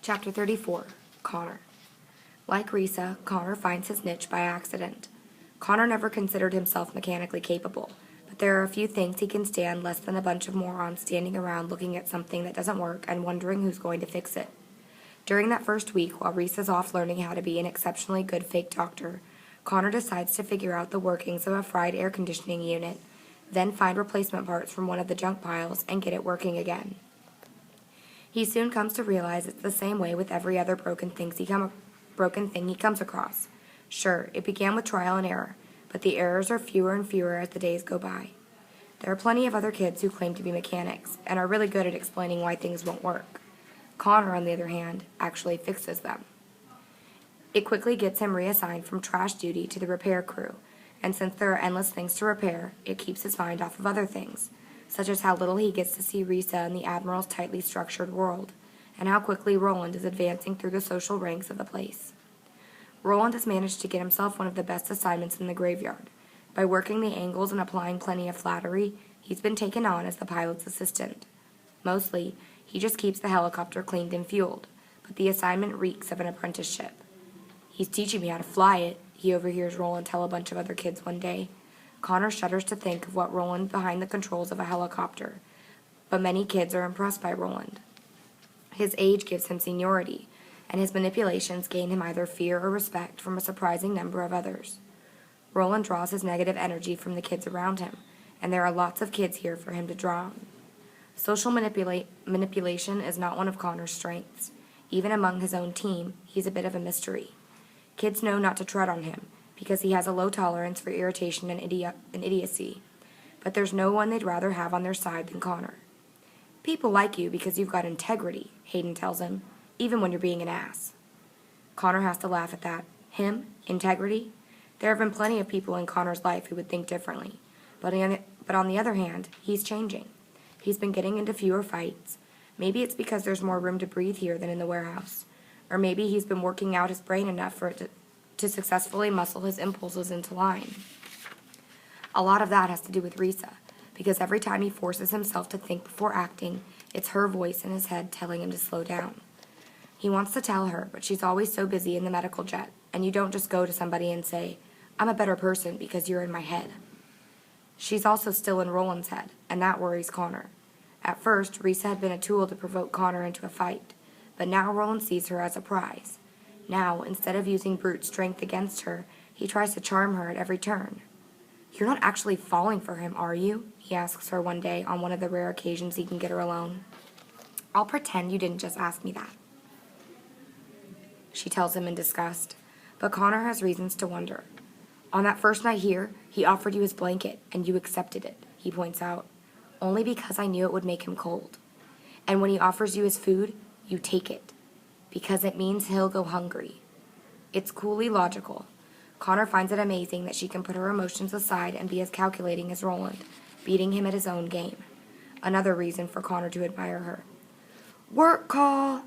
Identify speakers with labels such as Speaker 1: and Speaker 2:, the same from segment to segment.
Speaker 1: Chapter 34, Connor. Like Risa, Connor finds his niche by accident. Connor never considered himself mechanically capable, but there are a few things he can stand less than a bunch of morons standing around looking at something that doesn't work and wondering who's going to fix it. During that first week, while Risa's off learning how to be an exceptionally good fake doctor, Connor decides to figure out the workings of a fried air conditioning unit, then find replacement parts from one of the junk piles and get it working again. He soon comes to realize it's the same way with every other broken thing he comes across. Sure, it began with trial and error, but the errors are fewer and fewer as the days go by. There are plenty of other kids who claim to be mechanics and are really good at explaining why things won't work. Connor, on the other hand, actually fixes them. It quickly gets him reassigned from trash duty to the repair crew, and since there are endless things to repair, it keeps his mind off of other things, such as how little he gets to see Risa in the Admiral's tightly structured world, and how quickly Roland is advancing through the social ranks of the place. Roland has managed to get himself one of the best assignments in the graveyard. By working the angles and applying plenty of flattery, he's been taken on as the pilot's assistant. Mostly, he just keeps the helicopter cleaned and fueled, but the assignment reeks of an apprenticeship. "He's teaching me how to fly it," he overhears Roland tell a bunch of other kids one day. Connor shudders to think of what Roland behind the controls of a helicopter, but many kids are impressed by Roland. His age gives him seniority, and his manipulations gain him either fear or respect from a surprising number of others. Roland draws his negative energy from the kids around him, and there are lots of kids here for him to draw on. Social manipulation is not one of Connor's strengths. Even among his own team, he's a bit of a mystery. Kids know not to tread on him, because he has a low tolerance for irritation and idiocy. But there's no one they'd rather have on their side than Connor. "People like you because you've got integrity," Hayden tells him, "even when you're being an ass." Connor has to laugh at that. Him? Integrity? There have been plenty of people in Connor's life who would think differently. But on the other hand, he's changing. He's been getting into fewer fights. Maybe it's because there's more room to breathe here than in the warehouse. Or maybe he's been working out his brain enough for it to successfully muscle his impulses into line. A lot of that has to do with Risa, because every time he forces himself to think before acting, it's her voice in his head telling him to slow down. He wants to tell her, but she's always so busy in the medical jet, and you don't just go to somebody and say, "I'm a better person because you're in my head." She's also still in Roland's head, and that worries Connor. At first, Risa had been a tool to provoke Connor into a fight, but now Roland sees her as a prize. Now, instead of using brute strength against her, he tries to charm her at every turn. "You're not actually falling for him, are you?" he asks her one day on one of the rare occasions he can get her alone. "I'll pretend you didn't just ask me that," she tells him in disgust, but Connor has reasons to wonder. "On that first night here, he offered you his blanket, and you accepted it," he points out, "only because I knew it would make him cold. And when he offers you his food, you take it, because it means he'll go hungry." It's coolly logical. Connor finds it amazing that she can put her emotions aside and be as calculating as Roland, beating him at his own game. Another reason for Connor to admire her. "Work call!"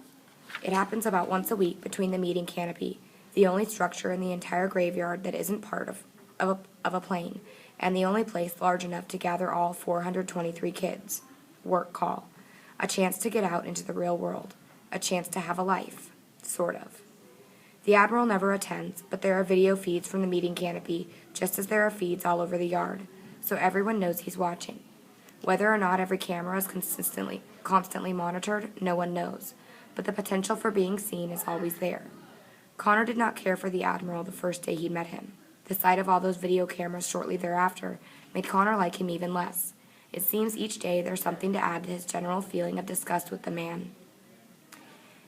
Speaker 1: It happens about once a week between the meeting canopy, the only structure in the entire graveyard that isn't part of a plane, and the only place large enough to gather all 423 kids. Work call. A chance to get out into the real world. A chance to have a life. Sort of. The Admiral never attends, but there are video feeds from the meeting canopy, just as there are feeds all over the yard, so everyone knows he's watching. Whether or not every camera is constantly monitored, no one knows, but the potential for being seen is always there. Connor did not care for the Admiral the first day he met him. The sight of all those video cameras shortly thereafter made Connor like him even less. It seems each day there's something to add to his general feeling of disgust with the man.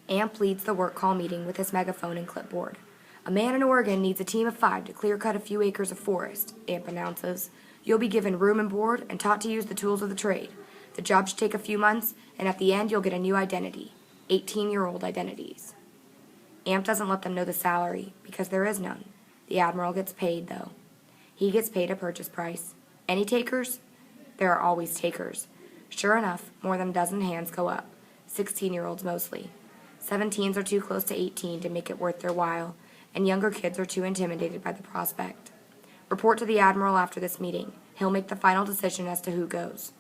Speaker 1: Amp leads the work call meeting with his megaphone and clipboard. "A man in Oregon needs a team of 5 to clear-cut a few acres of forest," Amp announces. "You'll be given room and board and taught to use the tools of the trade. The job should take a few months, and at the end you'll get a new identity. 18-year-old identities." Amp doesn't let them know the salary, because there is none. The Admiral gets paid, though. He gets paid a purchase price. Any takers? There are always takers. Sure enough, more than a dozen hands go up. 16-year-olds mostly. 17s are too close to 18 to make it worth their while, and younger kids are too intimidated by the prospect. Report to the Admiral after this meeting. He'll make the final decision as to who goes.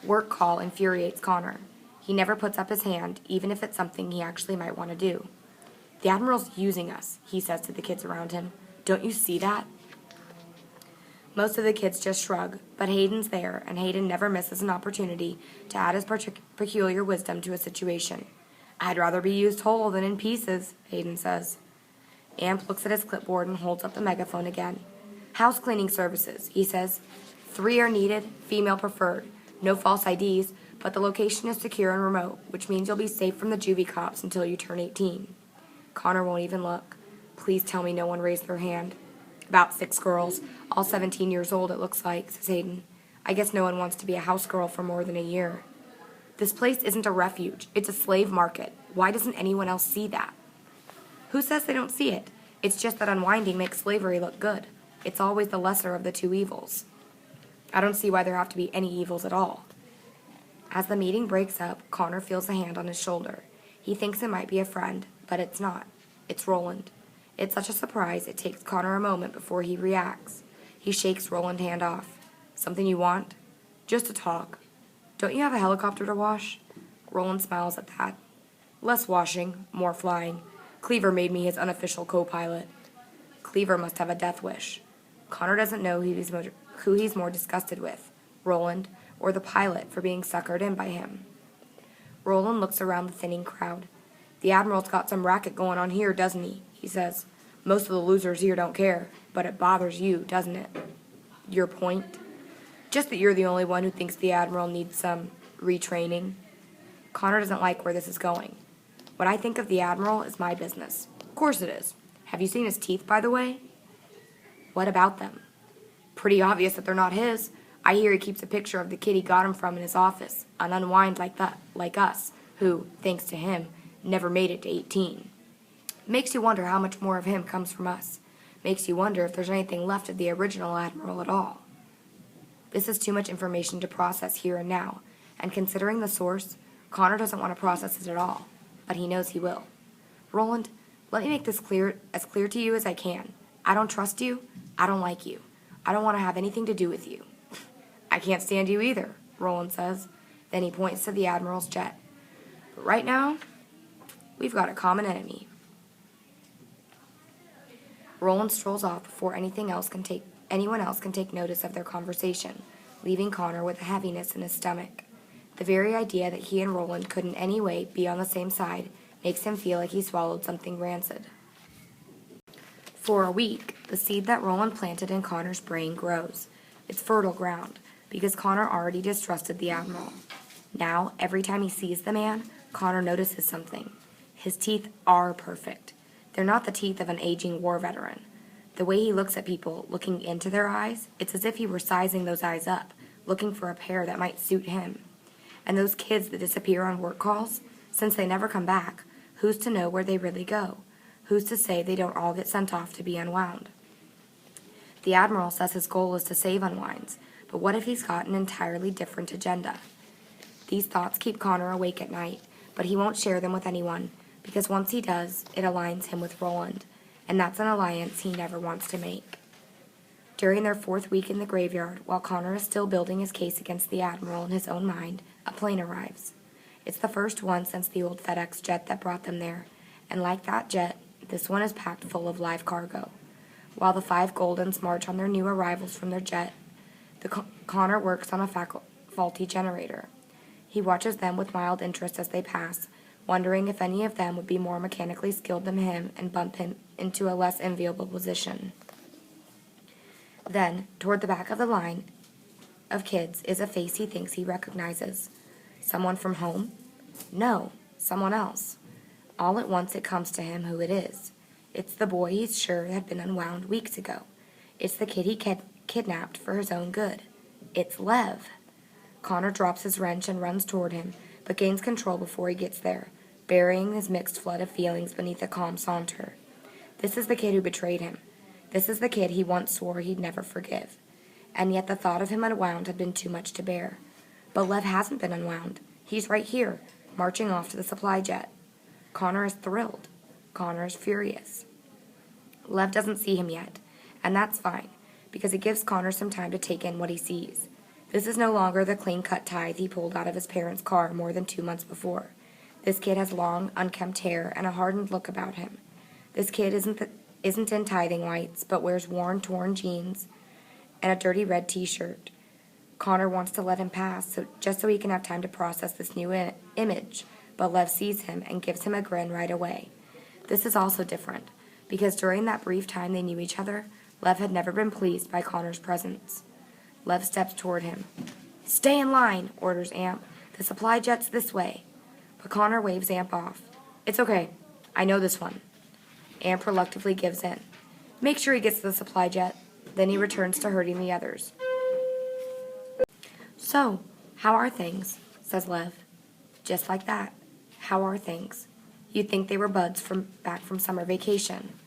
Speaker 1: Work call infuriates Connor. He never puts up his hand, even if it's something he actually might want to do. "The Admiral's using us," he says to the kids around him. "Don't you see that?" Most of the kids just shrug, but Hayden's there, and Hayden never misses an opportunity to add his peculiar wisdom to a situation. "I'd rather be used whole than in pieces," Hayden says. Amp looks at his clipboard and holds up the megaphone again. "House cleaning services," he says. 3 are needed, female preferred. No false IDs, but the location is secure and remote, which means you'll be safe from the juvie cops until you turn 18. Connor won't even look. Please tell me no one raised their hand. "About 6 girls, all 17 years old, it looks like," says Hayden. "I guess no one wants to be a house girl for more than a year." "This place isn't a refuge. It's a slave market. Why doesn't anyone else see that?" "Who says they don't see it? It's just that unwinding makes slavery look good. It's always the lesser of the 2 evils. I don't see why there have to be any evils at all." As the meeting breaks up, Connor feels a hand on his shoulder. He thinks it might be a friend, but it's not. It's Roland. It's such a surprise, it takes Connor a moment before he reacts. He shakes Roland's hand off. "Something you want?" "Just to talk." "Don't you have a helicopter to wash?" Roland smiles at that. "Less washing, more flying. Cleaver made me his unofficial co-pilot." Cleaver must have a death wish. Connor doesn't know who he's more disgusted with, Roland or the pilot for being suckered in by him. Roland looks around the thinning crowd. "The Admiral's got some racket going on here, doesn't he says. "Most of the losers here don't care, but it bothers you, doesn't it?" "Your point?" "Just that you're the only one who thinks the Admiral needs some retraining." Connor doesn't like where this is going. "What I think of the Admiral is my business." "Of course it is. Have you seen his teeth, by the way?" "What about them?" "Pretty obvious that they're not his. I hear he keeps a picture of the kid he got him from in his office, an Unwind like us, who, thanks to him, never made it to 18. Makes you wonder how much more of him comes from us. Makes you wonder if there's anything left of the original Admiral at all." This is too much information to process here and now, and considering the source, Connor doesn't want to process it at all, but he knows he will. "Roland, let me make this as clear to you as I can. I don't trust you. I don't like you. I don't want to have anything to do with you." "I can't stand you either," Roland says. Then he points to the Admiral's jet. "But right now, we've got a common enemy." Roland strolls off before anyone else can take notice of their conversation, leaving Connor with a heaviness in his stomach. The very idea that he and Roland could in any way be on the same side makes him feel like he swallowed something rancid. For a week, the seed that Roland planted in Connor's brain grows. It's fertile ground, because Connor already distrusted the Admiral. Now, every time he sees the man, Connor notices something. His teeth are perfect. They're not the teeth of an aging war veteran. The way he looks at people, looking into their eyes, it's as if he were sizing those eyes up, looking for a pair that might suit him. And those kids that disappear on work calls, since they never come back, who's to know where they really go? Who's to say they don't all get sent off to be unwound? The Admiral says his goal is to save unwinds, but what if he's got an entirely different agenda? These thoughts keep Connor awake at night, but he won't share them with anyone, because once he does, it aligns him with Roland, and that's an alliance he never wants to make. During their 4th week in the graveyard, while Connor is still building his case against the Admiral in his own mind, a plane arrives. It's the first one since the old FedEx jet that brought them there, and like that jet, this one is packed full of live cargo. While the 5 Goldens march on their new arrivals from their jet, Connor works on a faulty generator. He watches them with mild interest as they pass, wondering if any of them would be more mechanically skilled than him and bump him into a less enviable position. Then, toward the back of the line of kids is a face he thinks he recognizes. Someone from home? No, someone else. All at once it comes to him who it is. It's the boy he's sure had been unwound weeks ago. It's the kid he kidnapped for his own good. It's Lev. Connor drops his wrench and runs toward him, but gains control before he gets there, burying his mixed flood of feelings beneath a calm saunter. This is the kid who betrayed him. This is the kid he once swore he'd never forgive. And yet the thought of him unwound had been too much to bear. But Lev hasn't been unwound. He's right here, marching off to the supply jet. Connor is thrilled. Connor is furious. Lev doesn't see him yet, and that's fine, because it gives Connor some time to take in what he sees. This is no longer the clean-cut tithe he pulled out of his parents' car more than 2 months before. This kid has long, unkempt hair and a hardened look about him. This kid isn't in tithing whites, but wears worn, torn jeans and a dirty red t-shirt. Connor wants to let him pass, just so he can have time to process this new image, but Lev sees him and gives him a grin right away. This is also different, because during that brief time they knew each other, Lev had never been pleased by Connor's presence. Lev steps toward him. "Stay in line," orders Amp. "The supply jet's this way." But Connor waves Amp off. "It's okay. I know this one." Amp reluctantly gives in. "Make sure he gets to the supply jet." Then he returns to herding the others. "So, how are things?" says Lev. Just like that. How are things? You'd think they were buds back from summer vacation.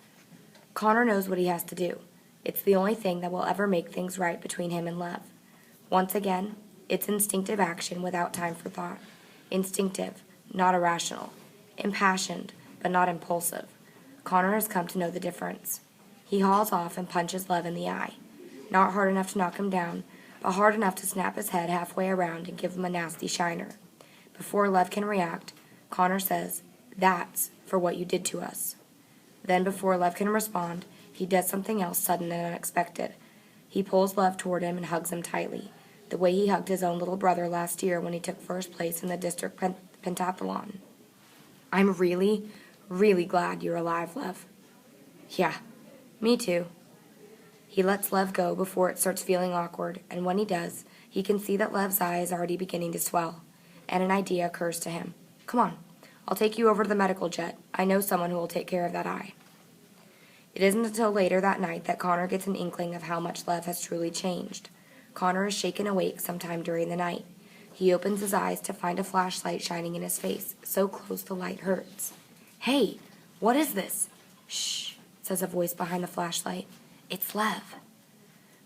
Speaker 1: Connor knows what he has to do. It's the only thing that will ever make things right between him and Lev. Once again, it's instinctive action without time for thought. Instinctive, not irrational. Impassioned, but not impulsive. Connor has come to know the difference. He hauls off and punches Lev in the eye. Not hard enough to knock him down, but hard enough to snap his head halfway around and give him a nasty shiner. Before Lev can react, Connor says, "That's for what you did to us." Then before Lev can respond, he does something else sudden and unexpected. He pulls Lev toward him and hugs him tightly, the way he hugged his own little brother last year when he took first place in the district pentathlon. "I'm really, really glad you're alive, Lev." "Yeah, me too." He lets Lev go before it starts feeling awkward, and when he does, he can see that Lev's eye is already beginning to swell, and an idea occurs to him. "Come on, I'll take you over to the medical jet. I know someone who will take care of that eye." It isn't until later that night that Connor gets an inkling of how much Lev has truly changed. Connor is shaken awake sometime during the night. He opens his eyes to find a flashlight shining in his face, so close the light hurts. "Hey, what is this?" "Shh," says a voice behind the flashlight. "It's Lev."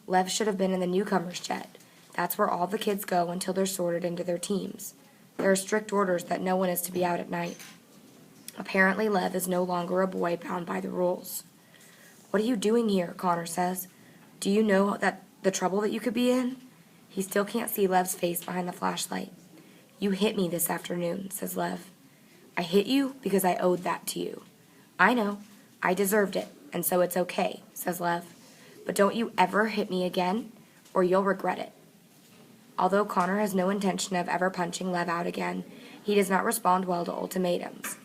Speaker 1: Lev should have been in the newcomers' jet. That's where all the kids go until they're sorted into their teams. There are strict orders that no one is to be out at night. Apparently Lev is no longer a boy bound by the rules. "What are you doing here?" Connor says. "Do you know that the trouble that you could be in?" He still can't see Lev's face behind the flashlight. "You hit me this afternoon," says Lev. "I hit you because I owed that to you." "I know. I deserved it, and so it's okay," says Lev. "But don't you ever hit me again, or you'll regret it." Although Connor has no intention of ever punching Lev out again, he does not respond well to ultimatums.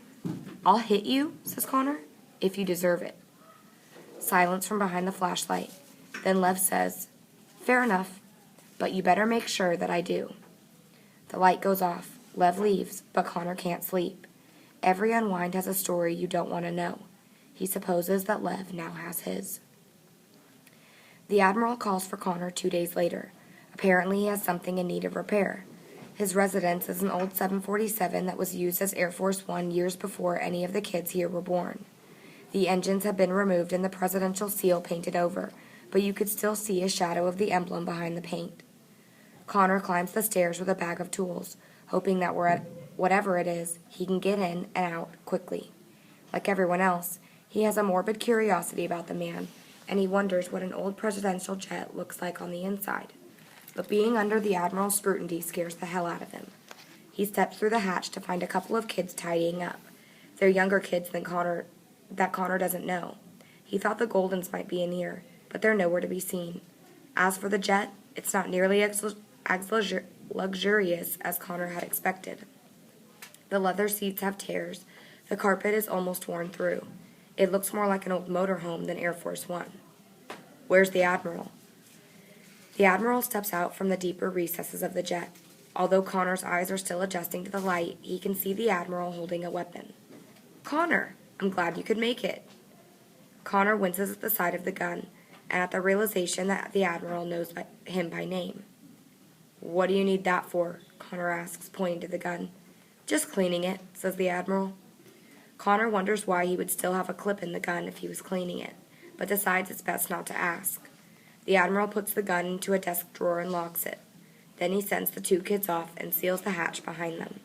Speaker 1: "I'll hit you," says Connor, "if you deserve it." Silence from behind the flashlight. Then Lev says, "Fair enough, but you better make sure that I do." The light goes off. Lev leaves, but Connor can't sleep. Every Unwind has a story you don't want to know. He supposes that Lev now has his. The Admiral calls for Connor 2 days later. Apparently he has something in need of repair. His residence is an old 747 that was used as Air Force One years before any of the kids here were born. The engines have been removed and the presidential seal painted over, but you could still see a shadow of the emblem behind the paint. Connor climbs the stairs with a bag of tools, hoping that whatever it is, he can get in and out quickly. Like everyone else, he has a morbid curiosity about the man, and he wonders what an old presidential jet looks like on the inside. But being under the Admiral's scrutiny scares the hell out of him. He steps through the hatch to find a couple of kids tidying up. They're younger kids than Connor doesn't know. He thought the Goldens might be in here, but they're nowhere to be seen. As for the jet, it's not nearly as luxurious as Connor had expected. The leather seats have tears. The carpet is almost worn through. It looks more like an old motorhome than Air Force One. Where's the Admiral? The Admiral steps out from the deeper recesses of the jet. Although Connor's eyes are still adjusting to the light, he can see the Admiral holding a weapon. "Connor, I'm glad you could make it." Connor winces at the sight of the gun, and at the realization that the Admiral knows him by name. "What do you need that for?" Connor asks, pointing to the gun. "Just cleaning it," says the Admiral. Connor wonders why he would still have a clip in the gun if he was cleaning it, but decides it's best not to ask. The Admiral puts the gun into a desk drawer and locks it. Then he sends the 2 kids off and seals the hatch behind them.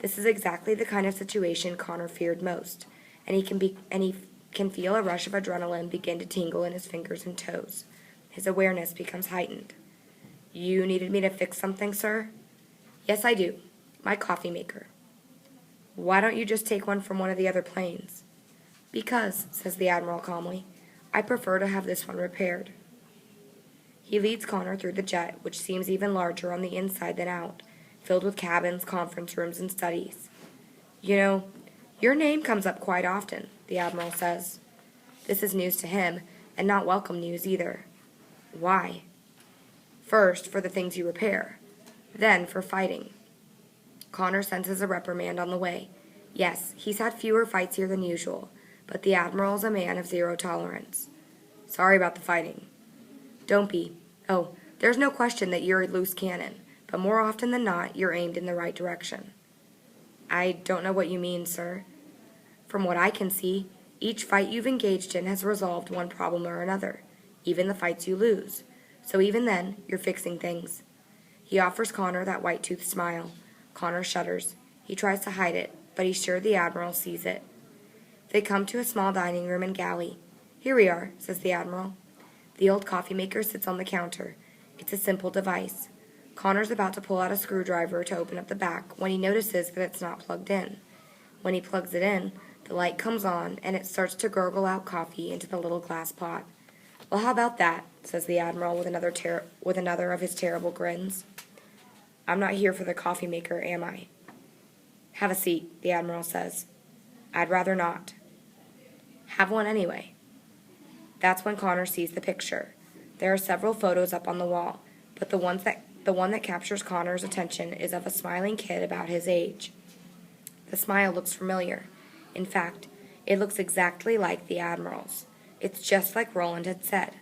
Speaker 1: This is exactly the kind of situation Connor feared most, and he can feel a rush of adrenaline begin to tingle in his fingers and toes. His awareness becomes heightened. You needed me to fix something, sir? Yes, I do. My coffee maker. Why don't you just take one from one of the other planes? Because, says the Admiral calmly, I prefer to have this one repaired. He leads Connor through the jet, which seems even larger on the inside than out, filled with cabins, conference rooms, and studies. You know, your name comes up quite often, the Admiral says. This is news to him, and not welcome news either. Why? First, for the things you repair. Then, for fighting. Connor senses a reprimand on the way. Yes, he's had fewer fights here than usual, but the Admiral's a man of zero tolerance. Sorry about the fighting. Don't be. Oh, there's no question that you're a loose cannon, but more often than not, you're aimed in the right direction. I don't know what you mean, sir. From what I can see, each fight you've engaged in has resolved one problem or another, even the fights you lose. So even then, you're fixing things. He offers Connor that white-toothed smile. Connor shudders. He tries to hide it, but he's sure the Admiral sees it. They come to a small dining room and galley. Here we are, says the Admiral. The old coffee maker sits on the counter. It's a simple device. Connor's about to pull out a screwdriver to open up the back when he notices that it's not plugged in. When he plugs it in, the light comes on and it starts to gurgle out coffee into the little glass pot. Well, how about that, says the Admiral with another of his terrible grins. I'm not here for the coffee maker, am I? Have a seat, the Admiral says. I'd rather not. Have one anyway. That's when Connor sees the picture. There are several photos up on the wall, but the one that captures Connor's attention is of a smiling kid about his age. The smile looks familiar. In fact, it looks exactly like the Admiral's. It's just like Roland had said.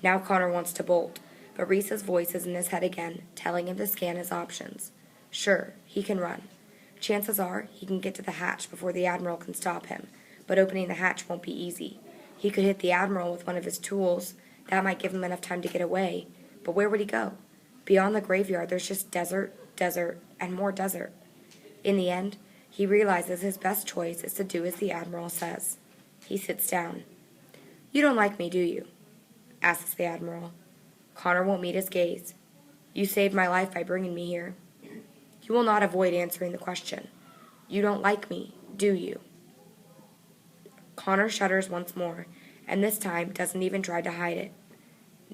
Speaker 1: Now Connor wants to bolt, but Risa's voice is in his head again, telling him to scan his options. Sure, he can run. Chances are he can get to the hatch before the Admiral can stop him, but opening the hatch won't be easy. He could hit the Admiral with one of his tools. That might give him enough time to get away. But where would he go? Beyond the graveyard, there's just desert, and more desert. In the end, he realizes his best choice is to do as the Admiral says. He sits down. You don't like me, do you? Asks the Admiral. Connor won't meet his gaze. You saved my life by bringing me here. You will not avoid answering the question. You don't like me, do you? Connor shudders once more, and this time doesn't even try to hide it.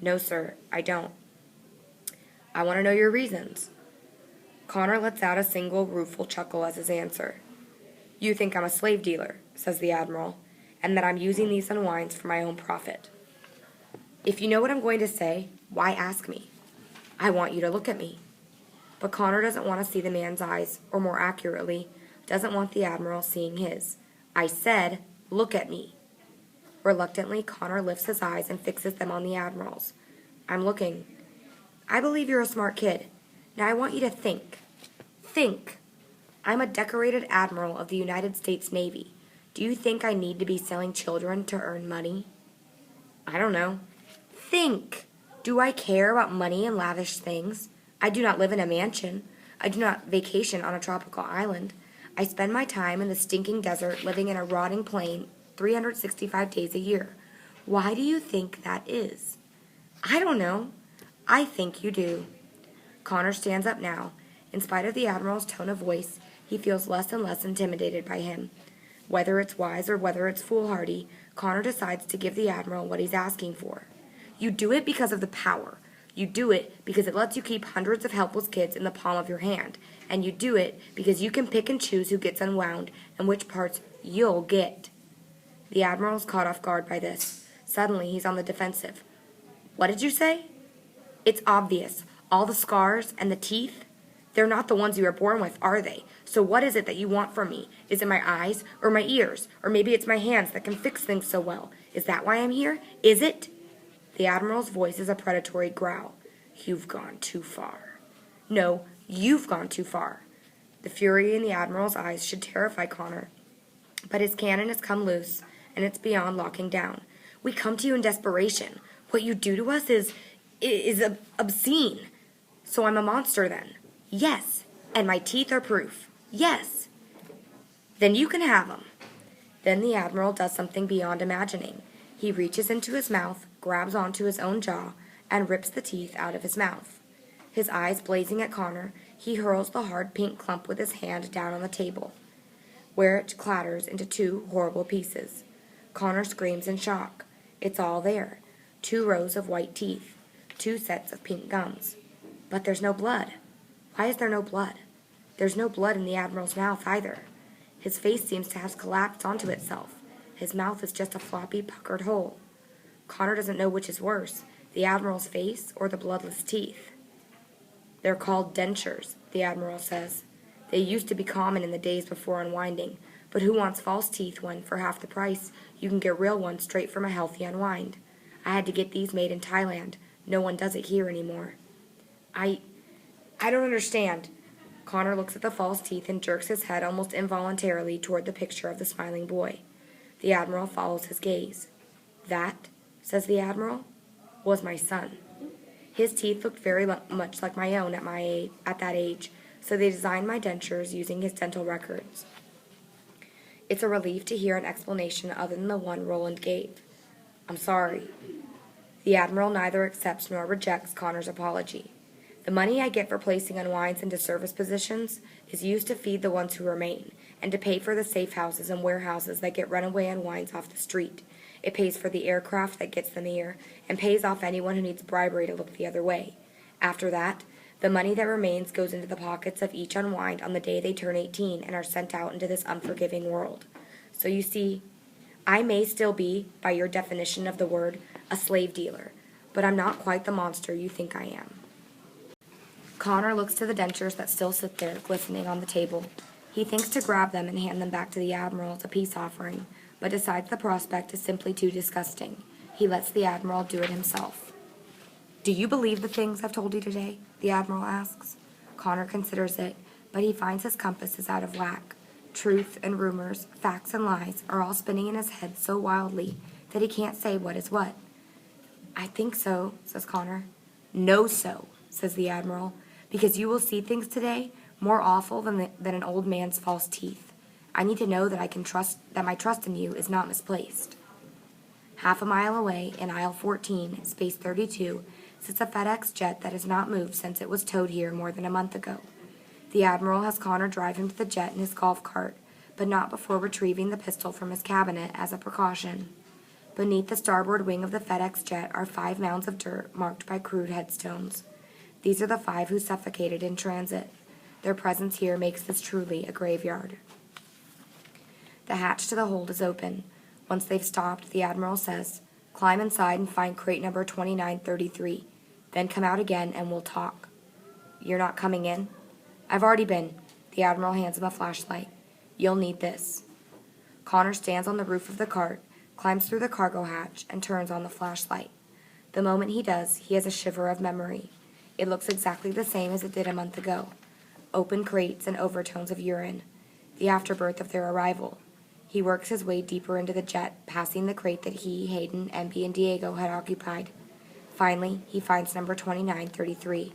Speaker 1: No, sir, I don't. I want to know your reasons. Connor lets out a single rueful chuckle as his answer. You think I'm a slave dealer, says the Admiral, and that I'm using these unwinds for my own profit. If you know what I'm going to say, why ask me? I want you to look at me. But Connor doesn't want to see the man's eyes, or more accurately, doesn't want the Admiral seeing his. I said, look at me. Reluctantly, Connor lifts his eyes and fixes them on the Admiral's. I'm looking. I believe you're a smart kid. Now I want you to think. Think. I'm a decorated Admiral of the United States Navy. Do you think I need to be selling children to earn money? I don't know. Think. Do I care about money and lavish things? I do not live in a mansion. I do not vacation on a tropical island. I spend my time in the stinking desert living in a rotting plane 365 days a year. Why do you think that is? I don't know. I think you do. Connor stands up now. In spite of the Admiral's tone of voice, he feels less and less intimidated by him. Whether it's wise or whether it's foolhardy, Connor decides to give the Admiral what he's asking for. You do it because of the power. You do it because it lets you keep hundreds of helpless kids in the palm of your hand. And you do it because you can pick and choose who gets unwound and which parts you'll get. The Admiral's caught off guard by this. Suddenly, he's on the defensive. What did you say? It's obvious. All the scars and the teeth, they're not the ones you were born with, are they? So what is it that you want from me? Is it my eyes or my ears? Or maybe it's my hands that can fix things so well. Is that why I'm here? Is it? The Admiral's voice is a predatory growl. You've gone too far. No, you've gone too far. The fury in the Admiral's eyes should terrify Connor. But his cannon has come loose, and it's beyond locking down. We come to you in desperation. What you do to us is obscene. So I'm a monster then? Yes. And my teeth are proof? Yes. Then you can have them. Then the Admiral does something beyond imagining. He reaches into his mouth, grabs onto his own jaw, and rips the teeth out of his mouth. His eyes blazing at Connor, he hurls the hard pink clump with his hand down on the table, where it clatters into 2 horrible pieces. Connor screams in shock. It's all there. 2 rows of white teeth. 2 sets of pink gums. But there's no blood. Why is there no blood? There's no blood in the Admiral's mouth either. His face seems to have collapsed onto itself. His mouth is just a floppy, puckered hole. Connor doesn't know which is worse, the Admiral's face or the bloodless teeth. They're called dentures, the Admiral says. They used to be common in the days before unwinding, but who wants false teeth when, for half the price, you can get real ones straight from a healthy unwind? I had to get these made in Thailand. No one does it here anymore. I don't understand. Connor looks at the false teeth and jerks his head almost involuntarily toward the picture of the smiling boy. The Admiral follows his gaze. That, says the Admiral, was my son. His teeth looked very much like my own at that age, so they designed my dentures using his dental records. It's a relief to hear an explanation other than the one Roland gave. I'm sorry. The Admiral neither accepts nor rejects Connor's apology. The money I get for placing unwinds into service positions is used to feed the ones who remain, and to pay for the safe houses and warehouses that get runaway unwinds off the street. It pays for the aircraft that gets them here, and pays off anyone who needs bribery to look the other way. After that, the money that remains goes into the pockets of each unwind on the day they turn 18 and are sent out into this unforgiving world. So you see, I may still be, by your definition of the word, a slave dealer, but I'm not quite the monster you think I am. Connor looks to the dentures that still sit there, glistening on the table. He thinks to grab them and hand them back to the Admiral as a peace offering, but decides the prospect is simply too disgusting. He lets the Admiral do it himself. Do you believe the things I've told you today? The Admiral asks. Connor considers it, but he finds his compass is out of whack. Truth and rumors, facts and lies are all spinning in his head so wildly that he can't say what is what. I think so, says Connor. No so, says the Admiral, because you will see things today more awful than an old man's false teeth. I need to know that my trust in you is not misplaced. Half a mile away, in aisle 14, space 32, sits a FedEx jet that has not moved since it was towed here more than a month ago. The Admiral has Connor drive him to the jet in his golf cart, but not before retrieving the pistol from his cabinet as a precaution. Beneath the starboard wing of the FedEx jet are 5 mounds of dirt marked by crude headstones. These are the 5 who suffocated in transit. Their presence here makes this truly a graveyard. The hatch to the hold is open. Once they've stopped, the Admiral says, "Climb inside and find crate number 2933. Then come out again and we'll talk." "You're not coming in?" "I've already been." The Admiral hands him a flashlight. "You'll need this." Connor stands on the roof of the cart, climbs through the cargo hatch, and turns on the flashlight. The moment he does, he has a shiver of memory. It looks exactly the same as it did a month ago. Open crates and overtones of urine. The afterbirth of their arrival. He works his way deeper into the jet, passing the crate that he, Hayden, Empey, and Diego had occupied. Finally, he finds number 2933.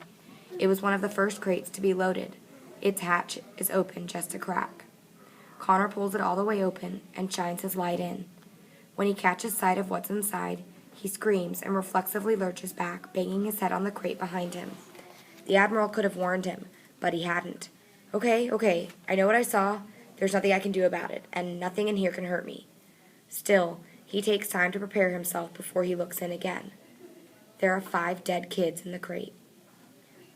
Speaker 1: It was one of the first crates to be loaded. Its hatch is open just a crack. Connor pulls it all the way open and shines his light in. When he catches sight of what's inside, he screams and reflexively lurches back, banging his head on the crate behind him. The Admiral could have warned him, but he hadn't. Okay, I know what I saw. There's nothing I can do about it, and nothing in here can hurt me. Still, he takes time to prepare himself before he looks in again. There are 5 dead kids in the crate.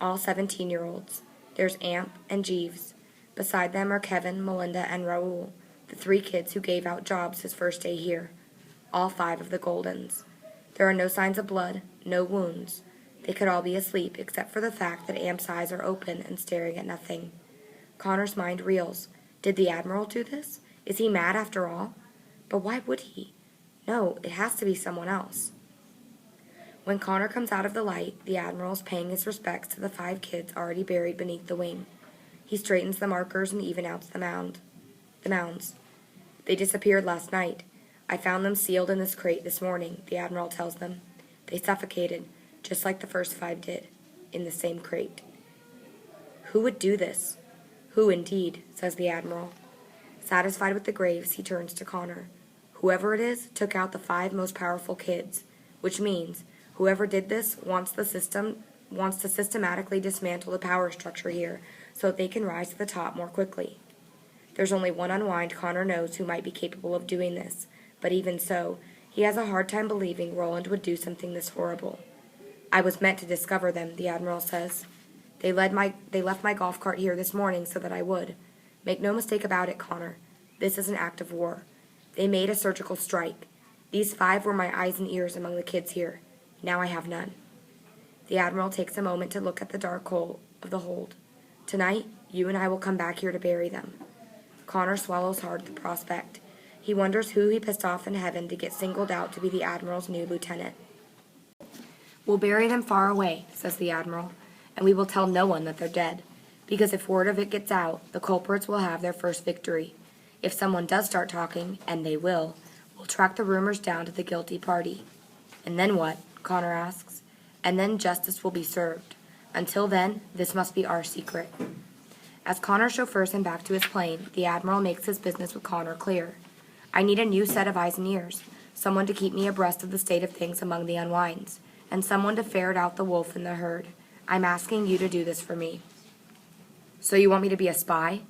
Speaker 1: All 17-year-olds. There's Amp and Jeeves. Beside them are Kevin, Melinda, and Raoul, the 3 kids who gave out jobs his first day here. All 5 of the Goldens. There are no signs of blood, no wounds. They could all be asleep, except for the fact that Amp's eyes are open and staring at nothing. Connor's mind reels. Did the Admiral do this? Is he mad after all? But why would he? No, it has to be someone else. When Connor comes out of the light, the Admiral is paying his respects to the 5 kids already buried beneath the wing. He straightens the markers and even outs the mounds. They disappeared last night. I found them sealed in this crate this morning, the Admiral tells them. They suffocated, just like the first 5 did, in the same crate. Who would do this? Who indeed, says the Admiral. Satisfied with the graves, he turns to Connor. Whoever it is took out the 5 most powerful kids, which means whoever did this wants the system wants to systematically dismantle the power structure here so that they can rise to the top more quickly. There's only one Unwind Connor knows who might be capable of doing this, but even so, he has a hard time believing Roland would do something this horrible. I was meant to discover them, the Admiral says. They left my golf cart here this morning so that I would. Make no mistake about it, Connor. This is an act of war. They made a surgical strike. These 5 were my eyes and ears among the kids here. Now I have none. The Admiral takes a moment to look at the dark hole of the hold. Tonight, you and I will come back here to bury them. Connor swallows hard at the prospect. He wonders who he pissed off in heaven to get singled out to be the Admiral's new lieutenant. We'll bury them far away, says the Admiral, and we will tell no one that they're dead, because if word of it gets out, the culprits will have their first victory. If someone does start talking, and they will, we'll track the rumors down to the guilty party. And then what? Connor asks. And then justice will be served. Until then, this must be our secret. As Connor chauffeurs him back to his plane, the Admiral makes his business with Connor clear. I need a new set of eyes and ears, someone to keep me abreast of the state of things among the Unwinds, and someone to ferret out the wolf in the herd. I'm asking you to do this for me. So you want me to be a spy?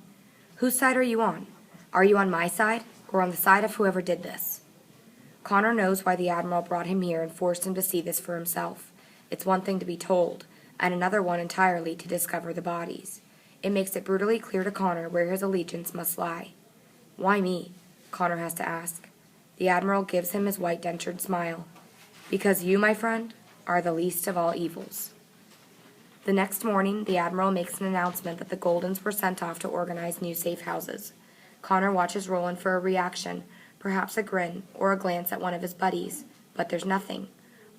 Speaker 1: Whose side are you on? Are you on my side, or on the side of whoever did this? Connor knows why the Admiral brought him here and forced him to see this for himself. It's one thing to be told, and another one entirely to discover the bodies. It makes it brutally clear to Connor where his allegiance must lie. Why me? Connor has to ask. The Admiral gives him his white-dentured smile. Because you, my friend, are the least of all evils. The next morning, the Admiral makes an announcement that the Goldens were sent off to organize new safe houses. Connor watches Roland for a reaction, perhaps a grin or a glance at one of his buddies, but there's nothing.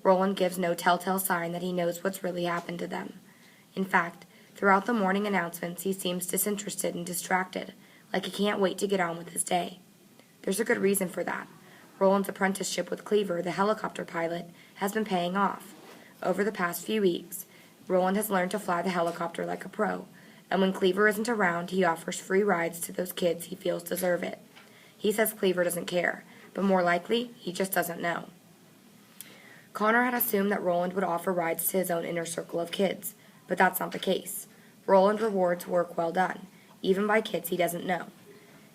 Speaker 1: Roland gives no telltale sign that he knows what's really happened to them. In fact, throughout the morning announcements, he seems disinterested and distracted, like he can't wait to get on with his day. There's a good reason for that. Roland's apprenticeship with Cleaver, the helicopter pilot, has been paying off. Over the past few weeks, Roland has learned to fly the helicopter like a pro, and when Cleaver isn't around, he offers free rides to those kids he feels deserve it. He says Cleaver doesn't care, but more likely, he just doesn't know. Connor had assumed that Roland would offer rides to his own inner circle of kids, but that's not the case. Roland rewards work well done, even by kids he doesn't know.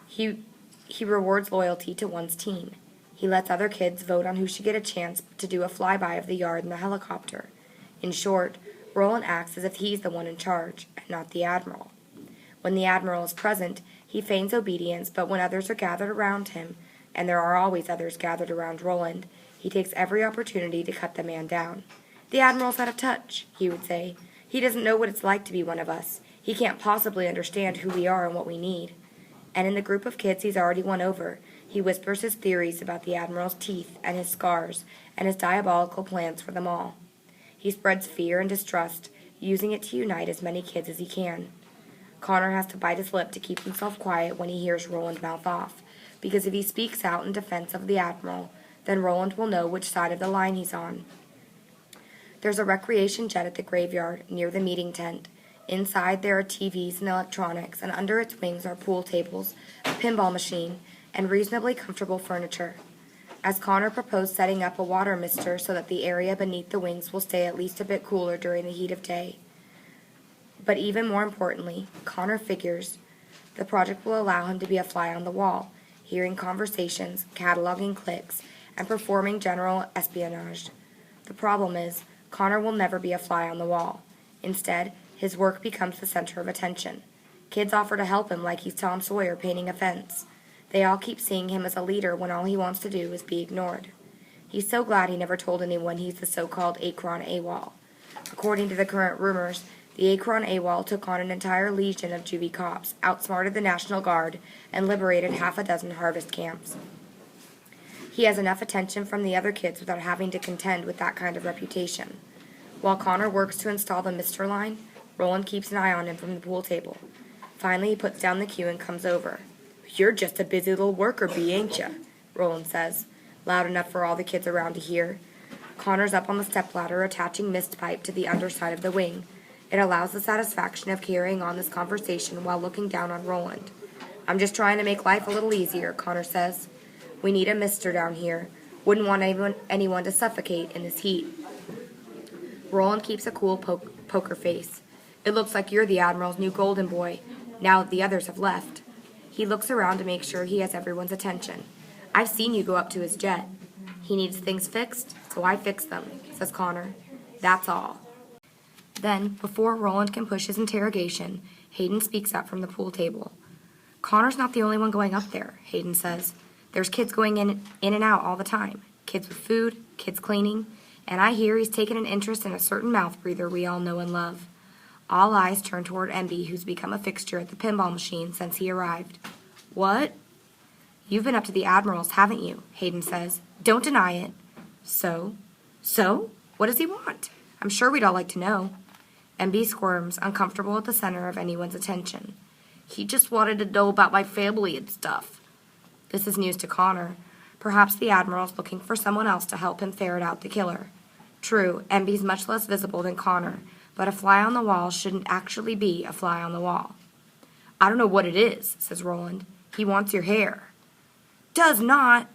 Speaker 1: He rewards loyalty to one's team. He lets other kids vote on who should get a chance to do a flyby of the yard in the helicopter. In short, Roland acts as if he's the one in charge, and not the Admiral. When the Admiral is present, he feigns obedience, but when others are gathered around him, and there are always others gathered around Roland, he takes every opportunity to cut the man down. The Admiral's out of touch, he would say. He doesn't know what it's like to be one of us. He can't possibly understand who we are and what we need. And in the group of kids he's already won over, he whispers his theories about the Admiral's teeth and his scars and his diabolical plans for them all. He spreads fear and distrust, using it to unite as many kids as he can. Connor has to bite his lip to keep himself quiet when he hears Roland mouth off, because if he speaks out in defense of the Admiral, then Roland will know which side of the line he's on. There's a recreation jet at the graveyard near the meeting tent. Inside there are TVs and electronics, and under its wings are pool tables, a pinball machine, and reasonably comfortable furniture. As Connor proposed setting up a water mister so that the area beneath the wings will stay at least a bit cooler during the heat of day. But even more importantly, Connor figures the project will allow him to be a fly on the wall, hearing conversations, cataloging clicks, and performing general espionage. The problem is, Connor will never be a fly on the wall. Instead, his work becomes the center of attention. Kids offer to help him like he's Tom Sawyer painting a fence. They all keep seeing him as a leader when all he wants to do is be ignored. He's so glad he never told anyone he's the so-called Akron AWOL. According to the current rumors, the Akron AWOL took on an entire legion of juvie cops, outsmarted the National Guard, and liberated half a dozen harvest camps. He has enough attention from the other kids without having to contend with that kind of reputation. While Connor works to install the Mr. line, Roland keeps an eye on him from the pool table. Finally, he puts down the cue and comes over. "You're just a busy little worker bee, ain't ya?" Roland says, loud enough for all the kids around to hear. Connor's up on the stepladder attaching mist pipe to the underside of the wing. It allows the satisfaction of carrying on this conversation while looking down on Roland. "I'm just trying to make life a little easier," Connor says. "We need a mister down here. Wouldn't want anyone to suffocate in this heat." Roland keeps a cool poker face. "It looks like you're the Admiral's new golden boy, now that the others have left." He looks around to make sure he has everyone's attention. "I've seen you go up to his jet." "He needs things fixed, so I fix them," says Connor. "That's all." Then, before Roland can push his interrogation, Hayden speaks up from the pool table. "Connor's not the only one going up there," Hayden says. "There's kids going in and out all the time. Kids with food, kids cleaning, and I hear he's taken an interest in a certain mouth breather we all know and love." All eyes turn toward MB, who's become a fixture at the pinball machine since he arrived. "What?" "You've been up to the Admiral's, haven't you?" Hayden says. "Don't deny it." So? What does he want? I'm sure we'd all like to know." MB squirms, uncomfortable at the center of anyone's attention. "He just wanted to know about my family and stuff." This is news to Connor. Perhaps the Admiral's looking for someone else to help him ferret out the killer. True, MB's much less visible than Connor, but a fly on the wall shouldn't actually be a fly on the wall. "I don't know what it is," says Roland. "He wants your hair." "Does not."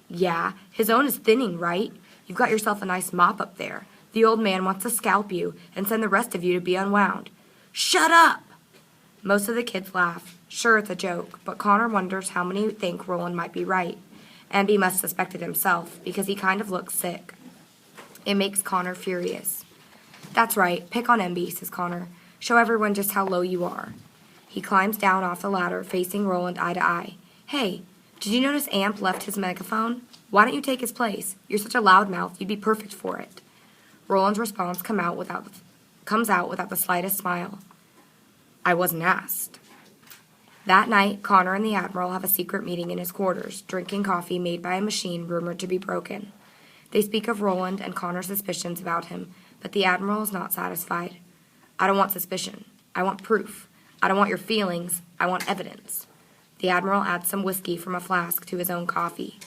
Speaker 1: "Yeah, his own is thinning, right? You've got yourself a nice mop up there. The old man wants to scalp you and send the rest of you to be unwound." "Shut up!" Most of the kids laugh. Sure, it's a joke, but Connor wonders how many think Roland might be right. MB must suspect it himself, because he kind of looks sick. It makes Connor furious. "That's right, pick on MB, says Connor. "Show everyone just how low you are." He climbs down off the ladder, facing Roland eye to eye. "Hey, did you notice Amp left his megaphone? Why don't you take his place? You're such a loudmouth, you'd be perfect for it." Roland's response comes out without the slightest smile. "I wasn't asked." That night, Connor and the Admiral have a secret meeting in his quarters, drinking coffee made by a machine rumored to be broken. They speak of Roland and Connor's suspicions about him, but the Admiral is not satisfied. "I don't want suspicion. I want proof. I don't want your feelings. I want evidence." The Admiral adds some whiskey from a flask to his own coffee.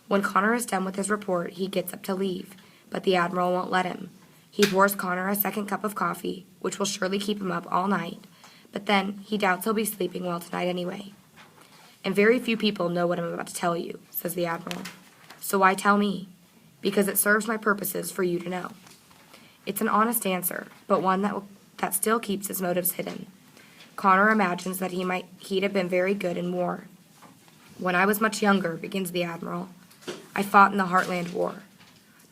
Speaker 1: When Connor is done with his report, he gets up to leave, but the Admiral won't let him. He pours Connor a second cup of coffee, which will surely keep him up all night, but then he doubts he'll be sleeping well tonight anyway. "And very few people know what I'm about to tell you," says the Admiral. "So why tell me?" "Because it serves my purposes for you to know." It's an honest answer, but one that still keeps his motives hidden. Connor imagines that he'd have been very good in war. "When I was much younger," begins the Admiral, "I fought in the Heartland War.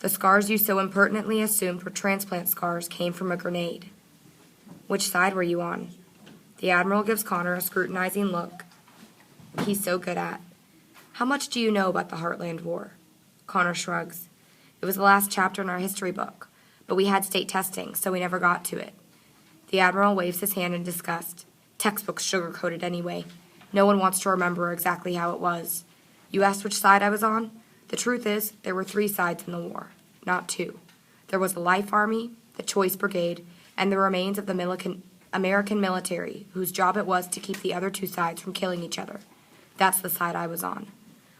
Speaker 1: The scars you so impertinently assumed were transplant scars came from a grenade." "Which side were you on?" The Admiral gives Connor a scrutinizing look he's so good at. "How much do you know about the Heartland War?" Connor shrugs. "It was the last chapter in our history book, but we had state testing, so we never got to it." The Admiral waves his hand in disgust. "Textbooks sugar-coated anyway. No one wants to remember exactly how it was. You asked which side I was on? The truth is, there were 3 sides in the war, not 2. There was the Life Army, the Choice Brigade, and the remains of the American military, whose job it was to keep the other 2 sides from killing each other. That's the side I was on.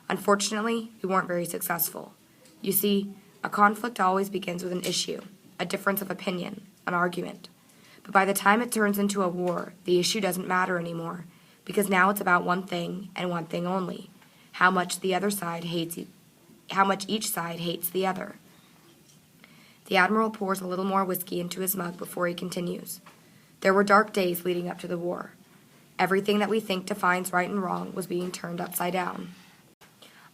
Speaker 1: Unfortunately, we weren't very successful. You see, a conflict always begins with an issue, a difference of opinion, an argument. But by the time it turns into a war, the issue doesn't matter anymore, because now it's about one thing and one thing only: how much each side hates the other." The Admiral pours a little more whiskey into his mug before he continues. "There were dark days leading up to the war. Everything that we think defines right and wrong was being turned upside down.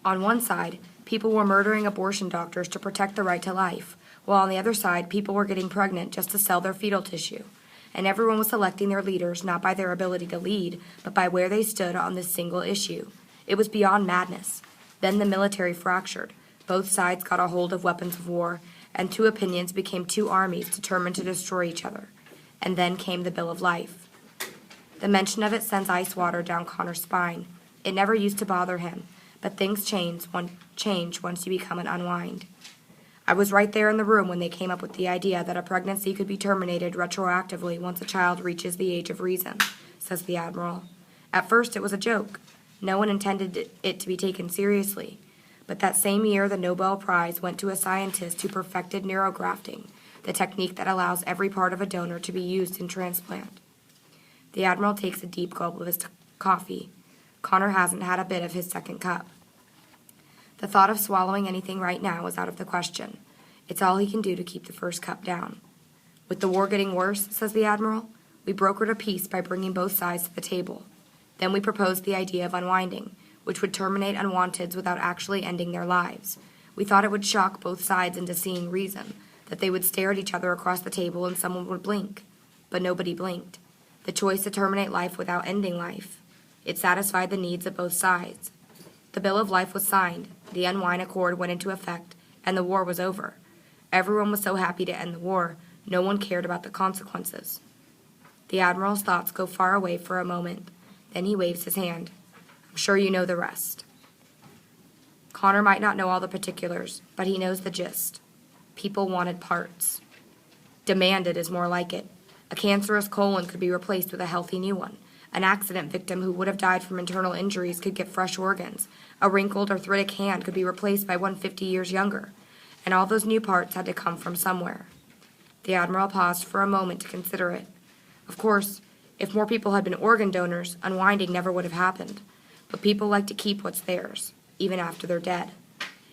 Speaker 1: On one side, people were murdering abortion doctors to protect the right to life, while on the other side, people were getting pregnant just to sell their fetal tissue. And everyone was selecting their leaders not by their ability to lead, but by where they stood on this single issue. It was beyond madness. Then the military fractured. Both sides got a hold of weapons of war, and 2 opinions became 2 armies determined to destroy each other. And then came the Bill of Life." The mention of it sends ice water down Connor's spine. It never used to bother him, but things change once you become an Unwind. "I was right there in the room when they came up with the idea that a pregnancy could be terminated retroactively once a child reaches the age of reason," says the Admiral. "At first it was a joke. No one intended it to be taken seriously. But that same year the Nobel Prize went to a scientist who perfected neurografting, the technique that allows every part of a donor to be used in transplant." The Admiral takes a deep gulp of his coffee. Connor hasn't had a bit of his second cup. The thought of swallowing anything right now is out of the question. It's all he can do to keep the first cup down. With the war getting worse, says the Admiral, we brokered a peace by bringing both sides to the table. Then we proposed the idea of unwinding, which would terminate unwanteds without actually ending their lives. We thought it would shock both sides into seeing reason, that they would stare at each other across the table and someone would blink. But nobody blinked. The choice to terminate life without ending life. It satisfied the needs of both sides. The Bill of Life was signed, the Unwind Accord went into effect, and the war was over. Everyone was so happy to end the war, no one cared about the consequences. The Admiral's thoughts go far away for a moment. Then he waves his hand. I'm sure you know the rest. Connor might not know all the particulars, but he knows the gist. People wanted parts. Demanded is more like it. A cancerous colon could be replaced with a healthy new one. An accident victim who would have died from internal injuries could get fresh organs. A wrinkled arthritic hand could be replaced by one 50 years younger. And all those new parts had to come from somewhere. The Admiral paused for a moment to consider it. Of course, if more people had been organ donors, unwinding never would have happened. But people like to keep what's theirs, even after they're dead.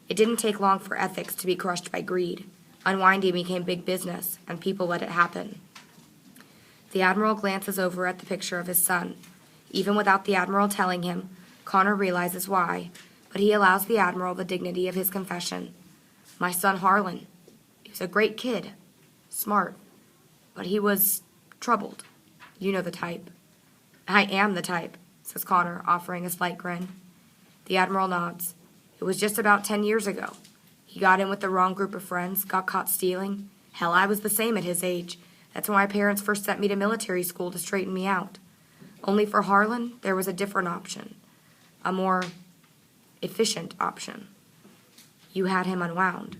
Speaker 1: It didn't take long for ethics to be crushed by greed. Unwinding became big business, and people let it happen. The Admiral glances over at the picture of his son. Even without the Admiral telling him, Connor realizes why, but he allows the Admiral the dignity of his confession. My son Harlan. He was a great kid. Smart. But he was troubled. You know the type. I am the type, says Connor, offering a slight grin. The Admiral nods. It was just about 10 years ago. He got in with the wrong group of friends, got caught stealing. Hell, I was the same at his age. That's why my parents first sent me to military school to straighten me out. Only for Harlan, there was a different option. A more efficient option. You had him unwound.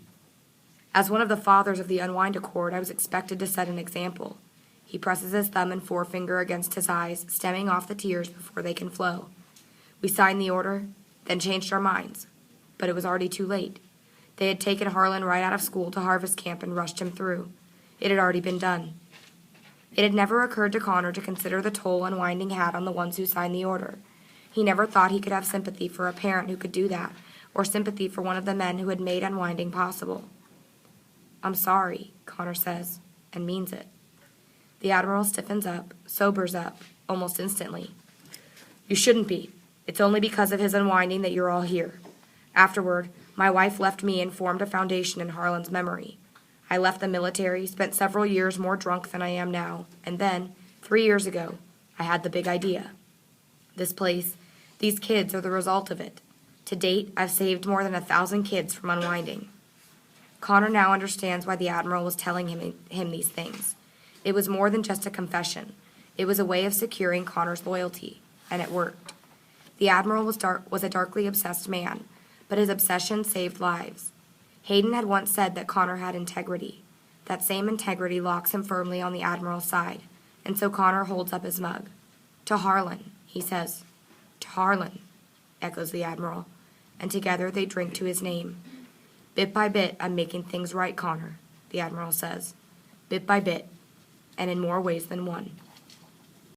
Speaker 1: As one of the fathers of the Unwind Accord, I was expected to set an example. He presses his thumb and forefinger against his eyes, stemming off the tears before they can flow. We signed the order, then changed our minds. But it was already too late. They had taken Harlan right out of school to harvest camp and rushed him through. It had already been done. It had never occurred to Connor to consider the toll unwinding had on the ones who signed the order. He never thought he could have sympathy for a parent who could do that, or sympathy for one of the men who had made unwinding possible. I'm sorry, Connor says, and means it. The Admiral stiffens up, sobers up, almost instantly. You shouldn't be. It's only because of his unwinding that you're all here. Afterward, my wife left me and formed a foundation in Harlan's memory. I left the military, spent several years more drunk than I am now, and then, 3 years ago, I had the big idea. This place, these kids are the result of it. To date, I've saved more than 1,000 kids from unwinding. Connor now understands why the Admiral was telling him these things. It was more than just a confession. It was a way of securing Connor's loyalty, and it worked. The Admiral was a darkly obsessed man, but his obsession saved lives. Hayden had once said that Connor had integrity. That same integrity locks him firmly on the Admiral's side, and so Connor holds up his mug. To Harlan, he says. To Harlan, echoes the Admiral, and together they drink to his name. Bit by bit, I'm making things right, Connor, the Admiral says. Bit by bit, and in more ways than one.